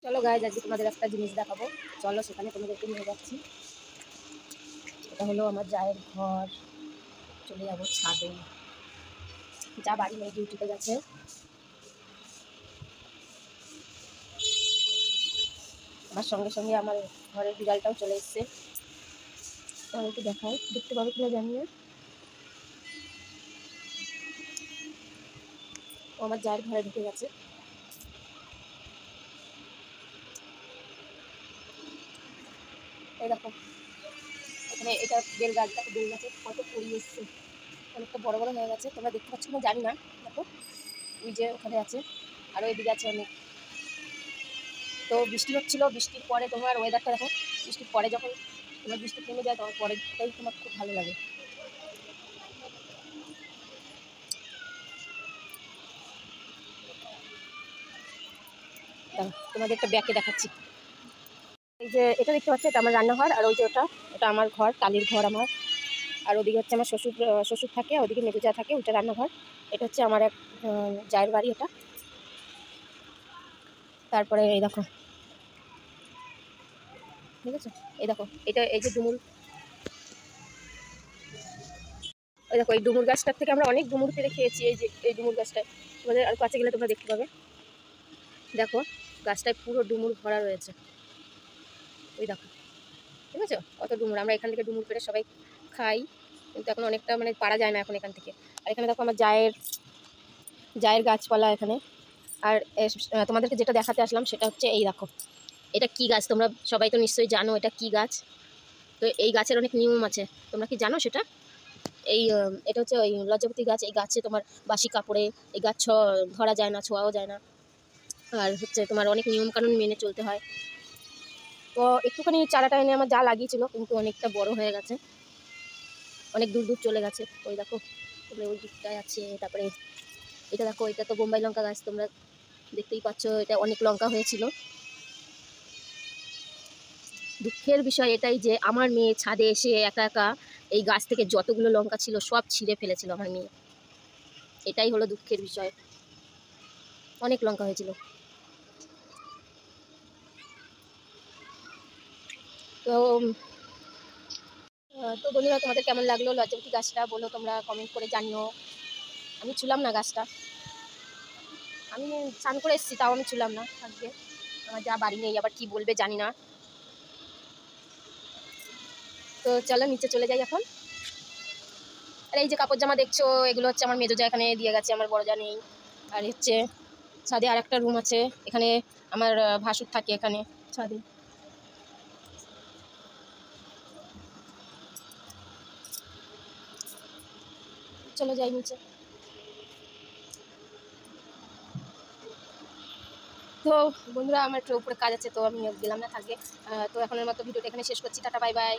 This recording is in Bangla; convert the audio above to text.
চলো গাইজ, আজকে তোমাদের একটা জিনিস দেখাবো। চলো সেখানে তোমাদেরকে নিয়ে যাচ্ছি। এটা হলো আমার জায়ের ঘর। চলে যাবো ছাদে। যা বাড়ি নেই, ডিউটিতে গেছে। আমার সঙ্গে সঙ্গে আমার ঘরের বিড়ালটাও চলে এসছে। তোমাদেরকে দেখাই, দেখতে পাবে কিনা জানি না। ও আমার জায়ের ঘরে ঢুকে গেছে। এই দেখো, এখানে এটা বেল গাছ, দেখো বেল গাছে কত ফুল এসছে, অনেকটা বড় বড় হয়ে গেছে। তোমরা দেখতে পাচ্ছ না জানি না। দেখো ওই যে ওখানে আছে, আর ওইদিকে আছে অনেক। তো বৃষ্টি হচ্ছিল, বৃষ্টির পরে তোমার ওয়েদারটা দেখো। বৃষ্টির পরে যখন তোমার বৃষ্টি থেমে যায়, তখন পরেরটাই তোমার খুব ভালো লাগে। তোমাদের একটা ব্যাগকে দেখাচ্ছি। এই যে এটা দেখতে পাচ্ছ, এটা আমার রান্নাঘর। আর ওই যে ওটা, ওটা আমার ঘর, টালির ঘর আমার। আর ওদিকে হচ্ছে আমার শ্বশুর থাকে, ওদিকে মেজুজা থাকে, ওইটা রান্নাঘর। এটা হচ্ছে আমার এক জায়ের বাড়ি এটা। তারপরে এই দেখো, ঠিক আছে, এই দেখো এটা, এই যে ডুমুর, ওই দেখো এই ডুমুর গাছটার থেকে আমরা অনেক ডুমুর পেরে খেয়েছি। এই যে এই ডুমুর গাছটায়, তোমাদের আর কাছে গেলে তোমরা দেখতে পাবে। দেখো গাছটায় পুরো ডুমুর ভরা রয়েছে। ওই দেখো, ঠিক আছে, অত ডুমুর। আমরা এখান থেকে ডুমুর পেরে সবাই খাই, কিন্তু এখন অনেকটা মানে পারা যায় না এখন এখান থেকে। আর এখানে দেখো আমার জায়ের গাছপালা এখানে। আর তোমাদেরকে যেটা দেখাতে আসলাম সেটা হচ্ছে এই দেখো, এটা কি গাছ তোমরা সবাই তো নিশ্চয়ই জানো এটা কি গাছ। তো এই গাছের অনেক নিয়ম আছে, তোমরা কি জানো সেটা? এটা হচ্ছে ওই লজ্জাপতি গাছ। এই গাছে তোমার বাসি কাপড়ে এই গাছ ধরা যায় না, ছোঁয়াও যায় না। আর হচ্ছে তোমার অনেক নিয়ম কানুন মেনে চলতে হয়। তো একটুখানি চারাটা এনে আমার যা লাগিয়েছিল, কিন্তু অনেকটা বড় হয়ে গেছে, অনেক দূর দূর চলে গেছে। ওই দেখো তারপরে ওই দিকটায় আছে। তারপরে এটা দেখো, এটা তো বোম্বাই লঙ্কা গাছ, তোমরা দেখতেই পাচ্ছ, এটা অনেক লঙ্কা হয়েছিল। দুঃখের বিষয় এটাই যে আমার মেয়ে ছাদে এসে একা একা এই গাছ থেকে যতগুলো লঙ্কা ছিল সব ছিঁড়ে ফেলেছিল আমার মেয়ে। এটাই হলো দুঃখের বিষয়, অনেক লঙ্কা হয়েছিল। তো তো বন্ধুরা, তোমাদের কেমন লাগলো লজ্জাপতি গাছটা বলো তোমরা কমেন্ট করে জানিও। আমি ছুলাম না গাছটা, আমি স্নান করে এসেছি, তাও আমি ছুলাম না আজকে। আমার যা বাড়ি নেই, আবার কি বলবে জানি না। তো চলো নিচে চলে যাই এখন। আর এই যে কাপড় জামা দেখছো, এগুলো হচ্ছে আমার মেজো যা এখানে দিয়ে গেছে, আমার বড় যা নেই। আর হচ্ছে ছাদে আর একটা রুম আছে, এখানে আমার ভাসুর থাকে এখানে ছাদে। চলো যাই নিচে। তো বন্ধুরা, আমার একটু উপরে কাজ আছে, তো আমি গেলাম না, থাকবে। তো এখনের মতো ভিডিওটা এখানে শেষ করছি। Tata, bye bye.